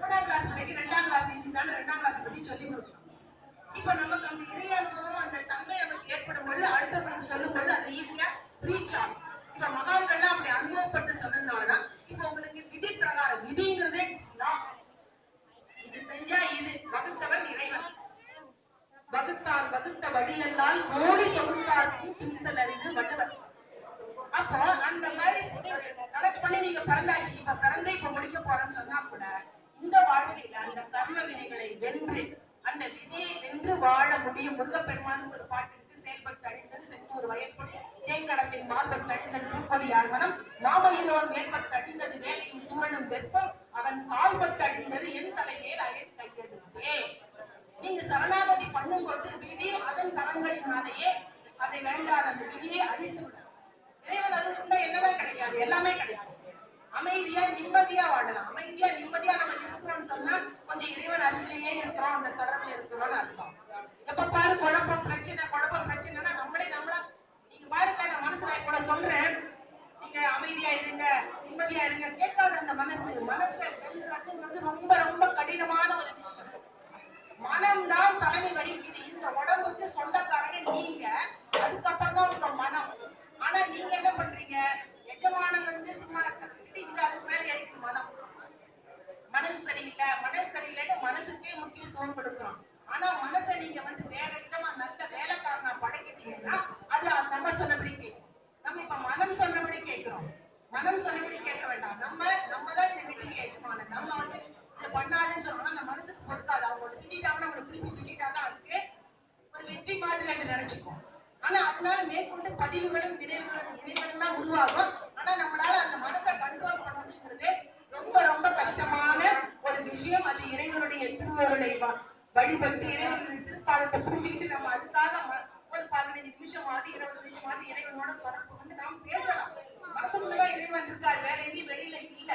3ஆம் கிளாஸ் படிக்க 2ஆம் கிளாஸ் ஈஸி தானே 2ஆம் கிளாஸ் பத்தி சொல்லி கொடுக்கணும். இப்ப நமக்கு அந்த இறை அனுபவம் அந்த தன்மை நமக்கு ஏற்படும் பொழுது அடுத்தவங்களுக்கு சொல்லும் பொழுது அது ஈஸியா ரீச் ஆகும். இப்ப மகான்கள்லாம் அப்படி அனுபவப்பட்டு சொன்னதுனாலதான் இப்ப உங்களுக்கு விதி பிரகாரம், விதிங்கிறதே இது செஞ்சா இது வகுத்தவன் இறைவன். வகுத்தார் வகுத்த வழியெல்லாம் கோடி தொகுத்தார்க்கும் துணித்தல் அறிந்து வள்ளுவர். அப்போ அந்த மாதிரி கலெக்ட் பண்ணி நீங்க பிறந்தாச்சு, இப்ப பிறந்தே இப்ப முடிக்க போறேன்னு சொன்னா கூட இந்த வாழ்க்கையில அந்த கர்ம வினைகளை வென்று அந்த விதியை வென்று வாழ முடியும். முருகப்பெருமானுக்கு ஒரு பாட்டு இருக்கு, செயல்பட்டு அழிந்தது செந்தூர் வயற்பொழி தேங்கடம்பின் மால்பட்டு அழிந்தது தூக்கொடியார் மனம் மாமையினோர் மேற்பட்டு அழிந்தது வேலையும் சூரனும் வெப்பம் அவன் கால்பட்டு அழிந்தது என் தலைமையில் அயன் கையெடுத்தே. நீங்க சரணாகதி பண்ணும் பொழுது விதி அதன் கரங்களினாலேயே அதை வேண்டாத அந்த விதியை அழித்து விடும். இறைவன் அருள் இருந்தா என்னதான் கிடைக்காது? எல்லாமே கிடைக்கும். அமைதியா நிம்மதியா வாழலாம். அமைதியா நிம்மதியா நம்ம இருக்கிறோம்னு சொன்னா கொஞ்சம் இறைவன் அருளிலேயே இருக்கிறோம், அந்த தொடர்புல இருக்கிறோம்னு அர்த்தம். எப்ப பாரு குழப்பம் பிரச்சனைனா நம்மளா நீங்க பாருங்க, நான் மனசுல கூட சொல்றேன், நீங்க அமைதியா இருங்க நிம்மதியா இருங்க, கேட்காத அந்த மனசை வெல்றதுங்கிறது ரொம்ப ரொம்ப கடினமான ஒரு விஷயம். மனம்தான் தலைமை வகிக்குது. இந்த உடம்புக்கு சொந்தக்காரங்க நீங்க, அதுக்கப்புறம் தான் உங்க மனம். ஆனா நீங்க என்ன பண்றீங்க? எஜமானன் வந்து சும்மா அதுக்கு மேல எனக்கு மனசு சரியில்லைன்னு மனசுக்கே முக்கியத்துவம் கொடுக்கிறோம். ஆனா மனசை நீங்க வந்து வேற விதமா நல்ல வேலைக்காரனா பழகிட்டீங்கன்னா அது நம்ம சொன்னபடி கேட்கும். நம்ம இப்ப மனம் சொன்னபடி கேட்கிறோம். மனம் சொன்னபடி கேட்க வேண்டாம். நம்ம தான் இந்த வீட்டுக்கு எஜமானன். நம்ம வந்து இதை பண்ணாதுன்னு சொன்னோம்னா அந்த மனசுக்கு பொறுக்காது. அவங்க திட்டாங்கன்னா அவங்க திருப்பி திட்டாதான் அதுக்கு ஒரு வெற்றி மாதிரி அது நினைச்சுக்கும். ஆனா அதனால மேற்கொண்டு பதிவுகளும் வினைகளும் தான் உருவாகும். ஆனா நம்மளால அந்த மனசை கண்ட்ரோல் பண்றதுங்கிறது ரொம்ப ரொம்ப கஷ்டமான ஒரு விஷயம். அது இறைவனுடைய திருவருளை வழிபட்டு இறைவனுடைய திருப்பாதத்தை பிடிச்சுக்கிட்டு நம்ம அதுக்காக ஒரு 15 நிமிஷமாவது 20 நிமிஷமாவது இறைவனோட தொடர்பு கொண்டு நாம் பேசலாம். மனசுக்குள்ளதான் இறைவன் இருக்காரு, வேற எங்கேயும் வெளியில இல்ல.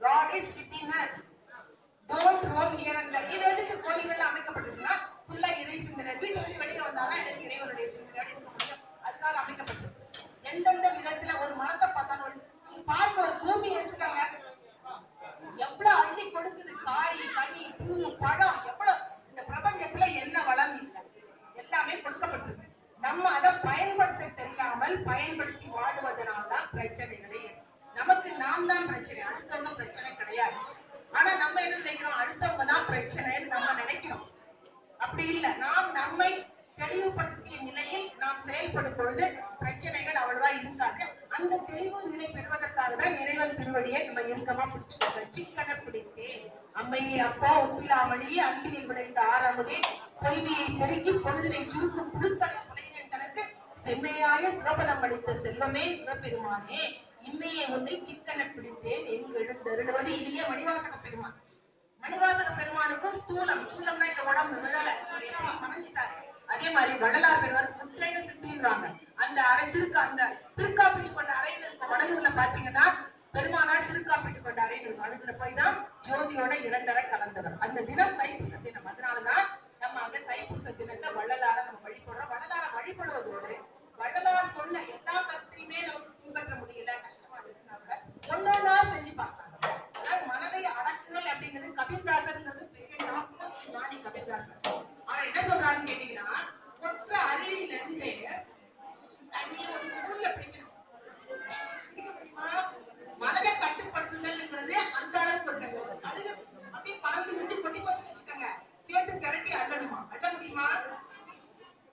God is within us. Don't roam here and there. இது எதுக்கு கோயில்கள்ல அமைக்கப்பட்டிருக்குன்னா ஃபுல்லா இறை சிந்தனை. வீட்டுக்கு வெளியே வந்தாலும் எனக்கு இறைவனுடைய சிந்தனையோட இருக்க முடியும், அதுக்காக அமைக்கப்பட்டிருக்கு. எந்தெந்த விதத்துல ஒரு மரத்தை பார்த்தாலும் பாருங்க, ஒரு பூமி எடுத்துக்காங்க, எவ்வளவு அள்ளி கொடுக்குது, காய் கனி பூ பழம், எவ்வளவு. இந்த பிரபஞ்சத்துல என்ன வளம் இல்லை, எல்லாமே கொடுக்கப்பட்டிருக்கு. நம்ம அதை பயன்படுத்த தெரியாமல் பயன்படுத்தி வாடுவதனால்தான் பிரச்சனைகளே. நமக்கு நாம் தான் பிரச்சனை, அடுத்தவங்க பிரச்சனை கிடையாது. ஆனா நம்ம என்ன நினைக்கிறோம்? அடுத்தவங்க தான் பிரச்சனைன்னு நம்ம நினைக்கிறோம். அப்படி இல்லை. நாம் நம்மை தெளிவுபடுத்திய நிலையில் நாம் செயல்படும் பொழுது பிரச்சனைகள் அவ்வளவா இருக்காது. அந்த தெளிவு நிலை பெறுவதற்காக தான் இறைவன் திருவடியை நம்ம இறுக்கமா பிடிச்சுக்கோங்க. சிக்கன பிடித்தேன் அம்மையே அப்பா ஒப்பிலாமணியே அன்பினில் விளைந்த ஆறாமதே பொய்மையை பெருக்கி பொழுதினை சுருக்கும் புழுத்தலை புலையினன் தனக்கு செம்மையாய சிவபதம் அளித்த செல்வமே சிவபெருமானே இம்மையை உன்னை சிக்கன பிடித்தேன் எங்கு எழுந்தருளுவது இனிய மணிவாசக பெருமான். மணிவாசக பெருமானுக்கும் ஸ்தூலம்னா இந்த உடம்பு மறைஞ்சிட்டாரு. அதே மாதிரி வள்ளலார் பெருமாள் புத்திரக சித்தின்றாங்க. அந்த திருக்காப்பிட்டு கொண்ட அறையில் இருக்க வடலூர்ல பாத்தீங்கன்னா பெருமானார் திருக்காப்பிட்டு கொண்ட அறையில் இருக்கும். அதுக்குள்ள போய் தான் ஜோதியோட 2 கலந்தவர். அந்த தினம் தைப்பூச தினம். அதனாலதான் நம்ம அந்த தைப்பூச தினத்தை வள்ளலார நம்ம வழிபடுறோம். வள்ளலார வழிபடுவதோடு வள்ளலார் சொன்ன எல்லா கருத்தையுமே நமக்கு பின்பற்ற முடியல, கஷ்டமா இருக்குனால ஒன்னொன்னா செஞ்சு பார்த்தாங்க. அதாவது மனதை அடக்குதல் அப்படிங்கிறது கபீர்தாசர்ங்கிறது பெரிய ஞானி கபீர்தாசர். அவர் என்ன சொல்றாருன்னு கேட்டீங்கன்னா, ஒற்ற அருவியில இருந்து தண்ணியை ஒரு ஸ்பூன்ல பிடிக்கணும். பிடிக்க முடியுமா? மனதை கட்டுப்படுத்துதல்ங்கிறது அந்த அளவுக்கு ஒரு கஷ்டம். அது அப்படியே பறந்து விட்டு கொட்டி போச்சுன்னு வச்சுக்கோங்க, சேர்த்து திரட்டி அள்ளணுமா? அள்ள முடியுமா?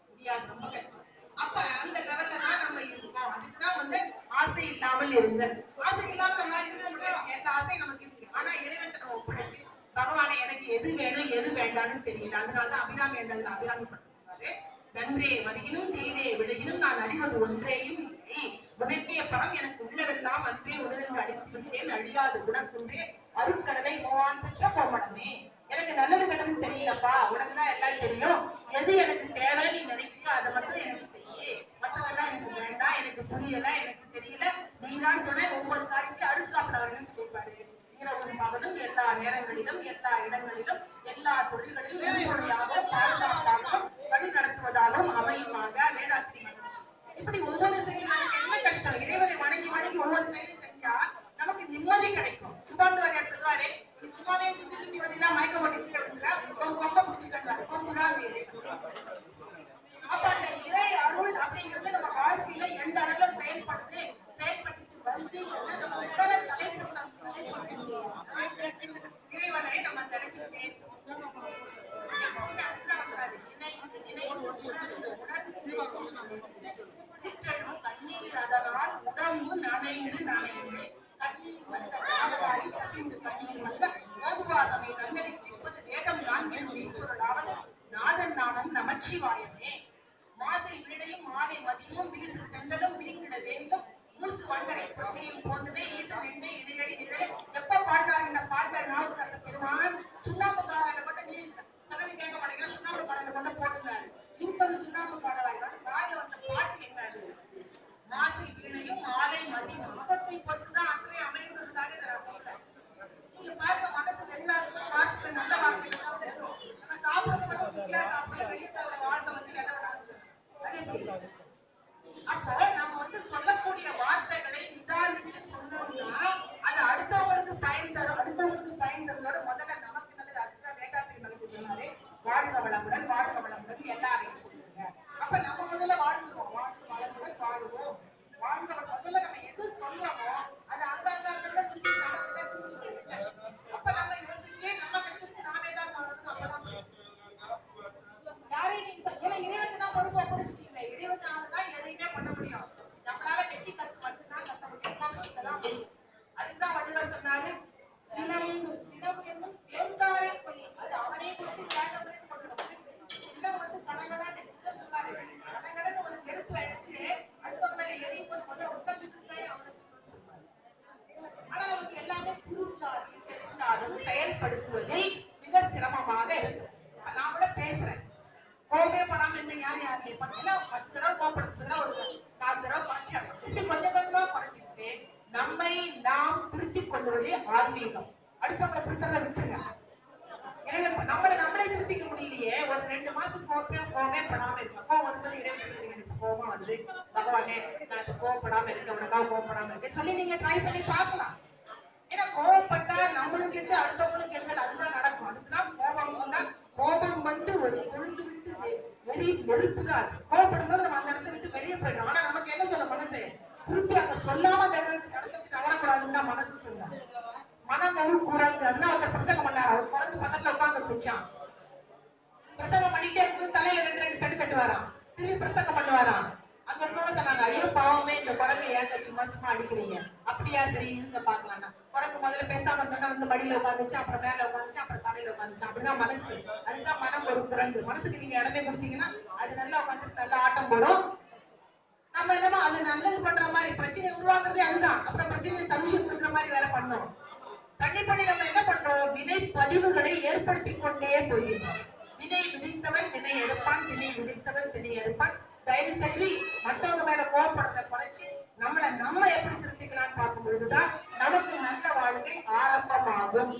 முடியாது, ரொம்ப கஷ்டம். அப்ப அந்த லெவல்ல தான் நம்ம இருக்கோம். அதுக்குதான் வந்து ஆசை இல்லாமல் இருங்கள். ஆசை இல்லாம நம்ம இருக்கோம்னா எல்லா ஆசையும் நமக்கு இருக்கு. ஆனா இறைவன் நம்ம ஒப்படைச்சு, பகவானை எனக்கு எது வேணும் எது வேண்டாம்னு தெரியல. அதனாலதான் அபிராமி என்றதுல அபிராமி பட்டு சொல்றாரு, நன்றே வருகினும் தீரே விடுகினும் நான் அறிவது ஒன்றேயும் இல்லை. உனக்கே பணம் எனக்கு உள்ளவெல்லாம் அன்றே உடலுக்கு அடித்து விட்டேன் அழியாது உனக்குன்றே அருட்கடலை மோவான் பெற்ற கோமணமே. எனக்கு நல்லது கெட்டது தெரியலப்பா, உனக்குதான் எல்லாம் தெரியும். எது எனக்கு தேவை நீ நினைக்கிறியோ அதை மட்டும் எனக்கு செய்ய, மற்றதெல்லாம் எனக்கு வேண்டாம், எனக்கு புரியல, எனக்கு தெரியல, நீதான் துணை. ஒவ்வொரு காரியத்தையும் அருட்காப்பளவர்கள் சொல்லியிருப்பாரு. இரவும் பகலும் எல்லா நேரங்களிலும் எல்லா இடங்களிலும் எல்லா தொழில்களிலும் துணையாகவும் பாதுகாப்பாகவும் வழி நடத்துவதாகவும் அமையுமாக வேதாத்திரி மகரிஷி. இப்படி ஒவ்வொரு செயலும் நமக்கு என்ன கஷ்டம், இறைவனை வணங்கி வணங்கி ஒவ்வொரு செயலையும் செஞ்சா நமக்கு நிம்மதி கிடைக்கும். சுபாந்தவரையார் சொல்லுவாரு, நீ சும்மாவே சுத்தி சுத்தி வந்தீங்கன்னா மயக்க போட்டு கீழே விழுந்தா ஒரு கொம்பை பிடிச்சுக்கிட்டாரு, கொம்புதான் வேறு. அப்ப அந்த இறை அருள் அப்படிங்கிறது நம்ம வாழ்க்கையில எந்த அளவுல செயல்படுது, செயல்பட்டு வருதுங்கிறது நம்ம உடலை இறைவனை நம்ம நினைச்சுக்கிட்டே கண்ணீர் அதனால் உடம்பு நனைந்து நனைந்து கண்ணீர் வந்த கண்ணீர் வந்த ஓதுவாதமை நன்னறி கேட்பது வேதம் நான்கிலும் மெய்ப்பொருளாவது நாதன் நாமம் நமச்சிவாயமே. மாசை வீடையும் மாலை மதியும் வீசு தெந்தலும் வீங்கிட வேண்டும் ஊசு வண்டரை பொத்தியும் போன்றதே ஈசன் எந்தே இடையடி நிழலை. எப்ப பாடுறாரு இந்த பாட்டை நாவுக்கரச பெருமான்? சுண்ணாம்பு காலாயில கொண்டு நீ சொன்னது கேட்க மாட்டேங்கிற, சுண்ணாம்பு காலாயில கொண்டு போடுங்கிறாரு. இருப்பது சுண்ணாம்பு காலாயில வாயில வந்த பாட்டு என்னது? மாசை வீணையும் மாலை மதியும் முகத்தை பொறுத்துதான் அத்தனை அமைங்கிறதுக்காக இதை நான் சொல்றேன். நீங்க பாருங்க, மனசு தெளிவா இருக்கும், வார்த்தைகள் நல்ல வார்த்தைகள் தான் போதும். நம்ம சாப்பிடுறது மட்டும் ருசியா சாப்பிடுறது, வெளியே தவிர வாழ்க்கை வந்து எதை வேணாலும். அப்போ நம்ம வந்து சொல்லக்கூடிய வார்த்தைகளை நிதானிச்சு சொன்னோம்னா அது அடுத்தவங்களுக்கு பயன் தரும். அடுத்தவங்களுக்கு பயன் தருவதோட முதல்ல நமக்கு நல்லது. அதுதான் வேதாத்திரி மகிழ்ச்சி சொன்னாரு, வாழ்க வளமுடன் வாழ்க வளமுடன் எல்லாரையும் சொல்லுங்க. அப்ப நம்ம முதல்ல வாழ்ந்துருவோம், வாழ்ந்து வளமுடன் வாழுவோம். வாழ்க முதல்ல நம்ம எது சொல்றோமோ அது அங்க சுற்றி நமக்கு தான். அப்ப நம்ம யோசிச்சு நம்ம கஷ்டத்துக்கு நாமே தான் மாறணும். அப்பதான் யாரையும் நீங்க ஏன்னா இறைவனுக்கு தான் பொறுப்பு ஒப்படைச்சிட்டீங்க. இறைவனாலதான் எதையுமே பண்ண முடியும். நம்மளால வெட்டி கத்து மட்டும்தான் கத்த முடியும், கோபிச்சுக்கதான் முடியும். அதுக்குதான் வள்ளுவர் சொன்னாரு, சினம் என்னும் சேர்ந்தாரை கொல்லி, அது அவனே கொண்டு கேட்டவனே கொள்ளணும். சினம் வந்து கடகடான்னு சொன்னாரு, கடகடன்னு ஒரு நெருப்பு எடுத்து அடுத்தவங்க மேல எரியும் போது முதல்ல உள்ள சுட்டுட்டாயே அவனை சுட்டுன்னு சொன்னாரு. ஆனா நமக்கு எல்லாமே புரிஞ்சாலும் தெரிஞ்சாலும் செயல்படுத்துவதில் மிக சிரமமாக இருக்கு. நான் கூட பேசுறேன், கோபமே படாம என்ன யார் யாருடைய பண்ணா 10 தடவை கோபப்படுத்துறதுல ஒரு 4 தடவை குறைச்சாங்க. இப்படி கொஞ்சம் கொஞ்சமா குறைச்சிக்கிட்டு நம்மை நாம் திருத்திக் கொள்வதே ஆன்மீகம். அடுத்தவங்களை திருத்தல விட்டுருங்க. எனவே நம்மளை திருத்திக்க முடியலையே, ஒரு 2 மாசம் கோபமே படாம இருக்க. கோபம் வரும்போது இறைவன் எனக்கு கோபம் வருது, பகவானே நான் இப்ப கோபப்படாம இருக்க, உனக்காக கோபப்படாம இருக்கேன்னு சொல்லி நீங்க ட்ரை பண்ணி பார்க்கலாம். ஏன்னா கோபப்பட்டா நம்மளுக்கு எட்டு அடுத்தவங்களுக்கு எடுத்தல் அதுதான் நடக்கும். அதுக்குதான் கோபம் வந்து ஒரு கொழுந்து விட்டு நெருப்பு தான். கோபப்படும்போது நம்ம அந்த இடத்த விட்டு வெளியே போயிடுறோம். ஆனா நமக்கு என்ன சொல்ல மனசு, திருப்பி அங்க சொல்லாம அந்த இடத்தை விட்டு நகரக்கூடாதுன்னு தான் மனசு சொல்ல. மனம் ஒரு குரங்கு, அதெல்லாம் ஒருத்தர் பிரசங்கம் பண்ணாரு. அவர் குறைஞ்சு பக்கத்துல உட்கார்ந்து இருந்துச்சான். பிரசங்கம் பண்ணிட்டே இருக்கு, தலையில 2 தட்டு தட்டுவாராம், திரும்பி பிரசங்கம் பண்ணுவாராம். அங்க இருக்கவங்க சொன்னாங்க, ஐயோ பாவமே இந்த குரங்கு ஏங்க சும்மா சும்மா அடிக்கிறீங்க. அப்படியா, சரி இருங்க பாக்கலாம்னா. குரங்கு முதல்ல பேசாம இருந்தோம்னா வந்து மடியில உட்காந்துச்சு, அப்புறம் மேல உட்காந்துச்சு, அப்புறம் தலையில உட்காந்துச்சு. அப்படிதான் மனசு. அதுதான் மனம் ஒரு குரங்கு. மனசுக்கு நீங்க இடமே கொடுத்தீங்கன்னா அது நல்லா உட்காந்துட்டு நல்லா ஆட்டம் போடும். நம்ம என்னமோ அது நல்லது பண்ற மாதிரி பிரச்சனை உருவாக்குறதே அதுதான். அப்புறம் பிரச்சனையை சொல்யூஷன் கொடுக்குற மாதிரி வேலை பண்ணோம். பண்ணி நம்ம என்ன பண்றோம், வினை பதிவுகளை ஏற்படுத்தி கொண்டே போயிடும். வினை விதைத்தவன் வினை எடுப்பான், வினை விதைத்தவன் வினை எடுப்பான். தயவு செய்து மற்றவங்க மேல கோபப்படுறத குறைச்சு நம்ம எப்படி திருத்திக்கலாம்னு பார்க்கும் பொழுதுதான் நமக்கு நல்ல வாழ்க்கை ஆரம்பமாகும்.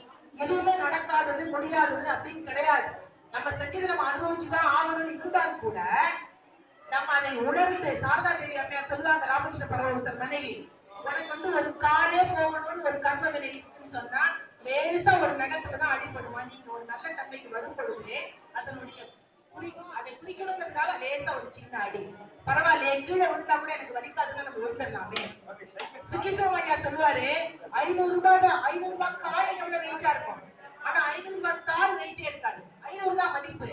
எதுவுமே நடக்காதது முடியாதது அப்படின்னு கிடையாது. நம்ம செஞ்சது நம்ம அனுபவிச்சுதான் ஆகணும்னு இருந்தால் கூட நம்ம அதை உணர்ந்து, சாரதா தேவி அம்மையார் சொல்லுவாங்க, ராமகிருஷ்ண பரமஹம்சர் மனைவி, உனக்கு வந்து ஒரு காலே போகணும்னு ஒரு கர்ம வினை சொன்னா லேசா ஒரு நகத்துலதான் அடிபடுமா. நீங்க ஒரு நல்ல தன்மைக்கு வரும் பொழுது அதனுடைய ஒரு சின்ன அடி பரவாயில்லையே, கீழே விழுந்தா கூட எனக்கு வலிக்காதுன்னு நம்ம விழுந்துடலாமே. சுகிசோமையா சொல்லுவாரு, 500 ரூபாய் தான், 500 ரூபாய் காயின் எவ்வளவு வெயிட்டா இருக்கும், ஆனா 500 ரூபாய் தாள் வெயிட்டே இருக்காது. 500 தான் மதிப்பு.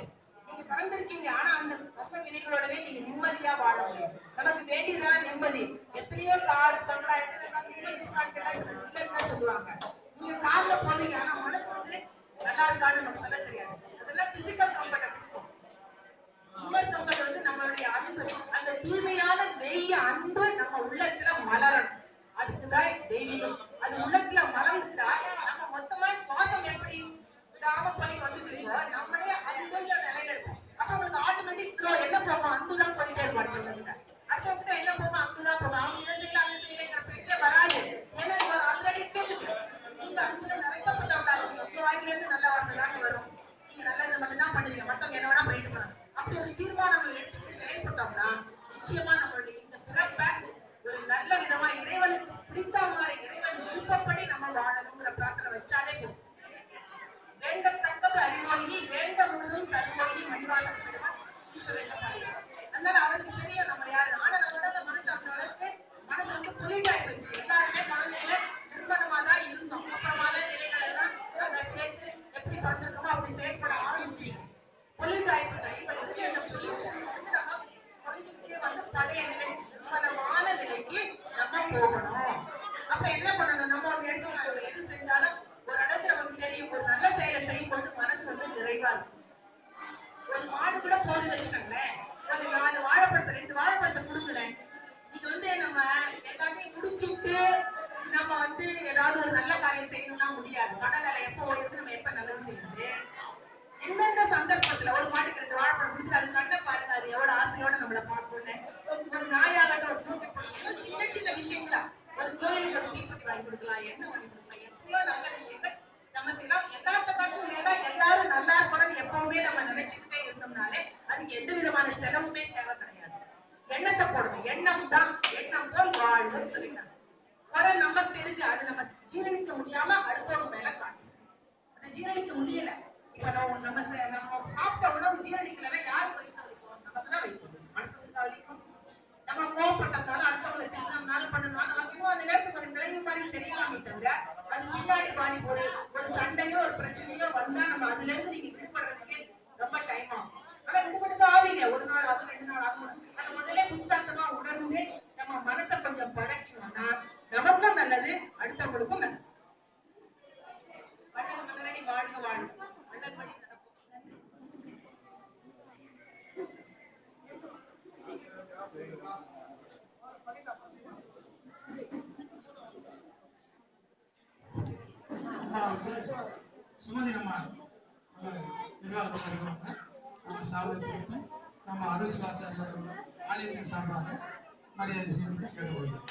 நீங்க பிறந்திருக்கீங்க, ஆனா அந்த கர்ம வினைகளோடவே நீங்க நிம்மதியா வாழ முடியும். நமக்கு வேண்டியதான் நிம்மதி. எத்தனையோ காடு பங்களா நிம்மதி இருக்கான்னு கேட்டா இல்லைன்னு சொல்லுவாங்க. நீங்க கார்ல போவீங்க, ஆனா மனசு வந்து நல்லா இருக்கான்னு நமக்கு சொல்ல தெரியாது. அதெல்லாம் பிசிக்கல் கம்ஃபர்ட்டை கொடுக்கும். இன்னர் கம்ஃபர்ட் வந்து நம்மளுடைய அன்பு, அந்த தூய்மையான மெய்ய அன்பு நம்ம உள்ளத்துல மலரணும். அதுக்குதான் தெய்வீகம். அது உள்ளத்துல மலர்ந்துட்டா நம்ம மொத்தமா சுவாசம் எப்படி விடாம போயிட்டு வந்துட்டு இருக்கோம், நம்மளே அன்புங்கிற நிலையில இருக்கும். அப்ப உங்களுக்கு ஆட்டோமேட்டிக் ஃப்ளோ என்ன போகும், அன்புதான் போயிட்டே இருக்கும். அடுத்தவங்க என்ன போகும், அன்புதான் போகும். அவங்க இதை செய்யல அதை செய்யலைங்கிற பேச்சே வராது. ஏன்னா இவர் ஆல்ரெடி ஃபில்ட். நீங்க அன்புல நிறைக்கப்பட்டவங்களா இருக்கீங்க. உங்க வாயில இருந்து நல்ல வார்த்தை தாங்க வரும். நீங்க நல்லது மட்டும் தான் பண்ணுவீங்க, மத்தவங்க என்ன வேணா பண்ணிட்டு போறாங்க. அப்படி ஒரு தீர்மானம் எடுத்துட்டு செயல்பட்டோம்னா நிச்சயமா நம்மளுடைய இந்த பிறப்பை ஒரு நல்ல விதமா இறைவனுக்கு பிடித்த மாதிரி இறைவன் விருப்பப்படி நம்ம வாழணுங்கிற பிரார்த்தனை வச்சாலே போதும். வேண்டத்தக்கது அறிவோயி வேண்ட முழுதும் தருவோயி மணிவாசன் ஈஸ்வரன். அதனால அவருக்கு தெரியும் நம்ம யாரு. ஆனா நம்மளோட மனசு அந்த அளவுக்கு மனசு வந்து புலிட்டாய் போயிடுச்சு. எல்லாருமே குழந்தையில நிர்மலமா தான் இருந்தோம். அப்புறமா தான் நிலைகள் எல்லாம் நாங்க சேர்த்து எப்படி பிறந்திருக்கோமோ அப்படி செயல்பட ஆரம்பிச்சு பொலிட்டாய் போயிட்டோம். இப்ப வந்து அந்த பொல்யூஷன் வந்து நம்ம குறைஞ்சிக்கிட்டே வந்து பழைய நிலை நிர்மலமான நிலைக்கு நம்ம போகணும். அப்ப என்ன பண்ணணும், நம்ம ஒரு நினைச்சு எது செஞ்சாலும் ஒரு இடத்துல நமக்கு தெரியும், ஒரு நல்ல செயலை செய்யும் போது மனசு வந்து நிறைவா இருக்கும். ஒரு மாடு கூட போதும் வச்சுக்கோங்களேன், ஒரு 4 வாழைப்பழத்தை 2 வாழைப்பழத்தை கொடுங்களேன். இது வந்து நம்ம எல்லாத்தையும் முடிச்சுட்டு நம்ம வந்து ஏதாவது ஒரு நல்ல காரியம் செய்யணும்னா முடியாது. கடல் அலை எப்போ ஓடுது, நம்ம எப்ப நல்லது செய்யுது. எந்தெந்த சந்தர்ப்பத்துல ஒரு மாட்டுக்கு 2 வாழைப்பழம் கொடுத்து அது கண்ணை பாருங்க, அது எவ்வளவு ஆசையோட நம்மளை பார்க்கணும்னு. ஒரு நாயாகட்டும் ஒரு பிஸ்கட் பண்ணணும், சின்ன சின்ன விஷயங்களா ஒரு கோயிலுக்கு ஒரு தீப்பெட்டி வாங்கி கொடுக்கலாம், எண்ணெய் வாங்கி கொடுக்கலாம், எத்தனையோ நல்ல விஷயங்கள் நம்ம செய்யலாம். எல்லாத்த காட்டும் மேல எல்லாரும் நல்லா இருக்கணும்னு எப்பவுமே நம்ம நினைச்சுக்கிட்டே இருந்தோம்னாலே அதுக்கு எந்த விதமான செலவுமே தேவை கிடையாது. எண்ணத்தை போடணும், எண்ணம் தான் எண்ணம் போல் வாழ்வுன்னு சொல்லிட்டாங்க. குறை நமக்கு தெரிஞ்சு அது நம்ம ஜீரணிக்க முடியாம அடுத்தவங்க மேல காட்டும். அது ஜீரணிக்க முடியல. இப்ப நம்ம சாப்பிட்ட உணவு ஜீரணிக்கலன்னா யாருக்கு வைக்கும், நமக்கு தான் வைக்கும், அடுத்தவங்களுக்கு வலிக்கும். நம்ம கோவப்பட்டோம்னாலும் அடுத்தவங்களை திட்டம்னாலும் பண்ணணும்னாலும் நமக்கு இன்னும் அந்த நேரத்துக்கு ஒரு விளைவு மாதிரி தெரியலாமே தவிர அது பின்னாடி பாதி ஒரு சண்டையோ ஒரு பிரச்சனையோ வந்தா நம்ம அதுல இருந்து நீங்க விடுபடுறதுக்கு ரொம்ப டைம் ஆகும். ஆனா விடுபடுத்த ஆவீங்க, 1 நாள் ஆகும் 2 நாள் ஆகும். அதை முதலே புத்தாத்தமா உணர்ந்து நம்ம மனசை கொஞ்சம் படைக்கணும்னா நமக்கும் நல்லது, அடுத்தவங்களுக்கும் நல்லது. வள்ளல் மலரடி வாழ்க வாழ்க. வள்ளல் படி சுமதி அம்மா நிர்வாகத்தில் இருக்கிறவங்க நம்ம சாலை கொடுத்து நம்ம அருள் சிவாச்சாரிய ஆலயத்தின் சார்பாக மரியாதை செய்து கேட்டுக்கொள்கிறோம்.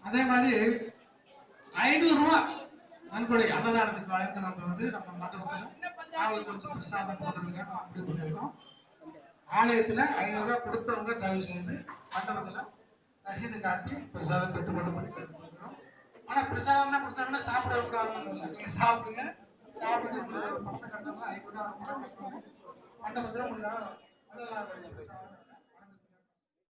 அதே மாதிரி 500 ரூபாய் நன்கொடை அன்னதானத்துக்கு வழங்க நம்ம வந்து நம்ம மண்டபத்தில் அவங்களுக்கு வந்து பிரசாதம் போடுறதுக்காக அப்படி பண்ணிருக்கோம். ஆலயத்துல 500 ரூபாய் கொடுத்தவங்க தயவு செய்து மண்டபத்துல ரசீது காட்டி பிரசாதம் பெற்றுக்கொண்டு பண்ணி கேட்டுக்கிறோம். ஆனா பிரசாதம் தான் கொடுத்தாங்கன்னா சாப்பிட கூடாதுன்னு இல்லை, நீங்க சாப்பிடுங்க. சாப்பிட்டு பணத்தை கட்டணும் 500 ரூபாய் மண்டபத்துல உங்களுக்கு பிரசாதம்